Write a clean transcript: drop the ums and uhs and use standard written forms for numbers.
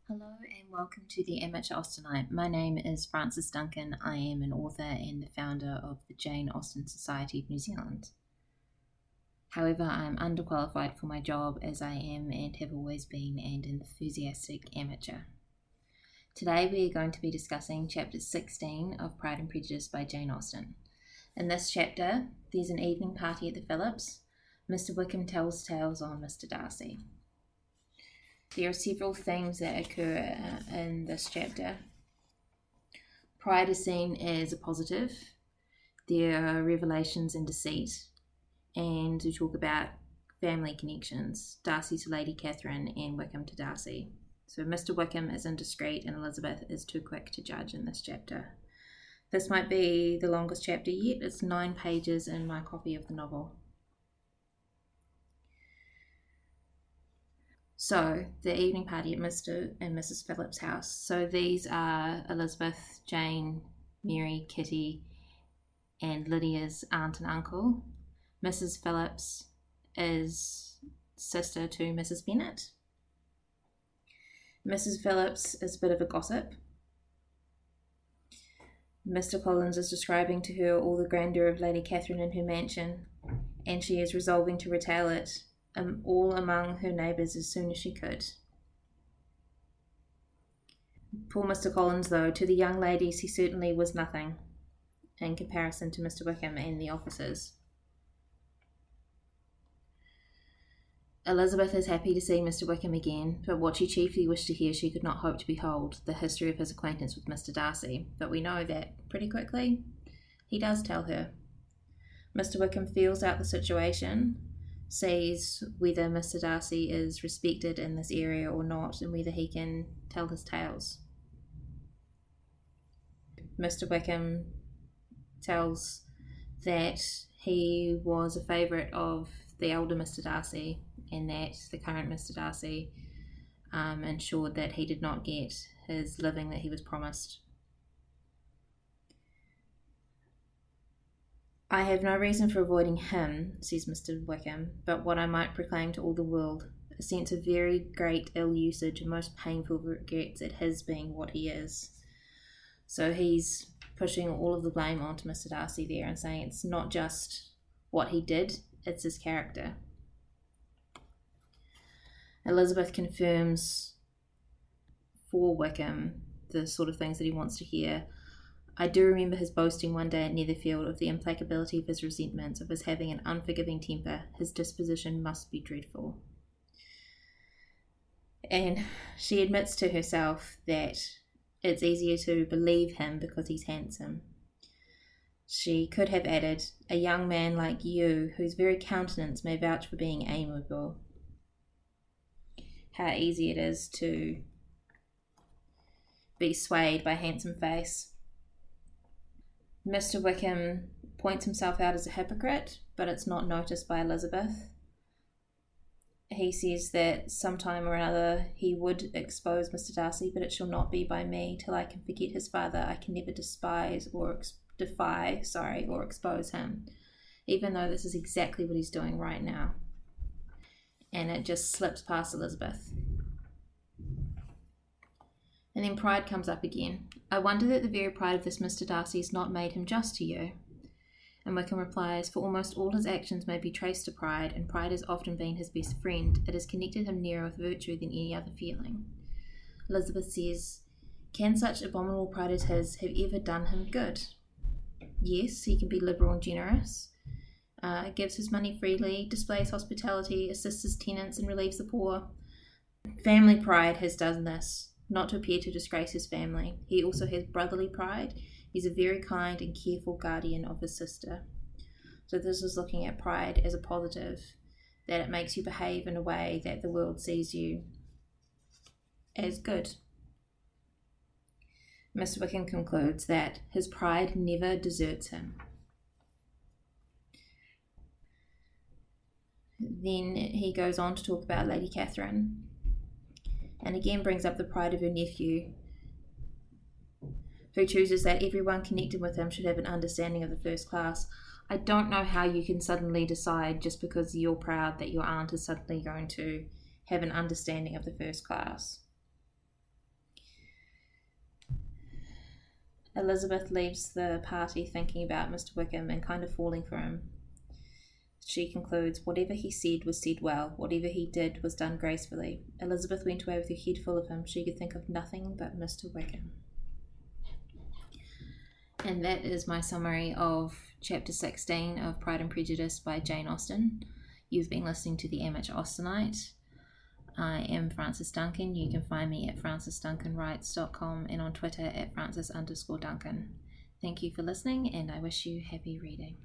Hello and welcome to the Amateur Austenite. My name is Frances Duncan. I am an author and the founder of the Jane Austen Society of New Zealand. However, I am underqualified for my job as I am and have always been an enthusiastic amateur. Today we are going to be discussing chapter 16 of Pride and Prejudice by Jane Austen. In this chapter, there's an evening party at the Phillips. Mr Wickham tells tales on Mr Darcy. There are several themes that occur in this chapter. Pride is seen as a positive. There are revelations and deceit, and we talk about family connections, Darcy to Lady Catherine and Wickham to Darcy. So Mr Wickham is indiscreet and Elizabeth is too quick to judge in this chapter. This might be the longest chapter yet. It's 9 pages in my copy of the novel. So, the evening party at Mr. and Mrs. Phillips' house. So these are Elizabeth, Jane, Mary, Kitty, and Lydia's aunt and uncle. Mrs. Phillips is sister to Mrs. Bennet. Mrs. Phillips is a bit of a gossip. Mr. Collins is describing to her all the grandeur of Lady Catherine in her mansion, and she is resolving to retail it all among her neighbours as soon as she could. Poor Mr. Collins, though, to the young ladies he certainly was nothing in comparison to Mr. Wickham and the officers. Elizabeth is happy to see Mr. Wickham again, but what she chiefly wished to hear she could not hope to behold, the history of his acquaintance with Mr. Darcy. But we know that pretty quickly he does tell her. Mr. Wickham feels out the situation, sees whether Mr. Darcy is respected in this area or not, and whether he can tell his tales. Mr. Wickham tells that he was a favourite of the elder Mr. Darcy, and that the current Mr. Darcy ensured that he did not get his living that he was promised. I have no reason for avoiding him, says Mr. Wickham, but what I might proclaim to all the world, a sense of very great ill usage and most painful regrets at his being what he is. So he's pushing all of the blame onto Mr. Darcy there and saying it's not just what he did, it's his character. Elizabeth confirms for Wickham the sort of things that he wants to hear. I do remember his boasting one day at Netherfield of the implacability of his resentments, of his having an unforgiving temper. His disposition must be dreadful. And she admits to herself that it's easier to believe him because he's handsome. She could have added, a young man like you, whose very countenance may vouch for being amiable. How easy it is to be swayed by a handsome face. Mr. Wickham points himself out as a hypocrite, but it's not noticed by Elizabeth. He says that sometime or another he would expose Mr. Darcy, but it shall not be by me. Till I can forget his father, I can never defy or expose him, even though this is exactly what he's doing right now. And it just slips past Elizabeth. And then pride comes up again. I wonder that the very pride of this Mr. Darcy has not made him just to you. And Wickham replies, for almost all his actions may be traced to pride, and pride has often been his best friend. It has connected him nearer with virtue than any other feeling. Elizabeth says, can such abominable pride as his have ever done him good? Yes, he can be liberal and generous, gives his money freely, displays hospitality, assists his tenants, and relieves the poor. Family pride has done this, not to appear to disgrace his family. He also has brotherly pride. He's a very kind and careful guardian of his sister. So this is looking at pride as a positive, that it makes you behave in a way that the world sees you as good. Mr. Wickham concludes that his pride never deserts him. Then he goes on to talk about Lady Catherine, and again brings up the pride of her nephew, who chooses that everyone connected with him should have an understanding of the first class. I don't know how you can suddenly decide just because you're proud that your aunt is suddenly going to have an understanding of the first class. Elizabeth leaves the party thinking about Mr Wickham and kind of falling for him. She concludes, whatever he said was said well, whatever he did was done gracefully. Elizabeth went away with her head full of him. She could think of nothing but Mr Wickham. And that is my summary of Chapter 16 of Pride and Prejudice by Jane Austen. You've been listening to the Amateur Austenite. I am Frances Duncan. You can find me at francesduncanwrites.com and on Twitter at frances_duncan. Thank you for listening, and I wish you happy reading.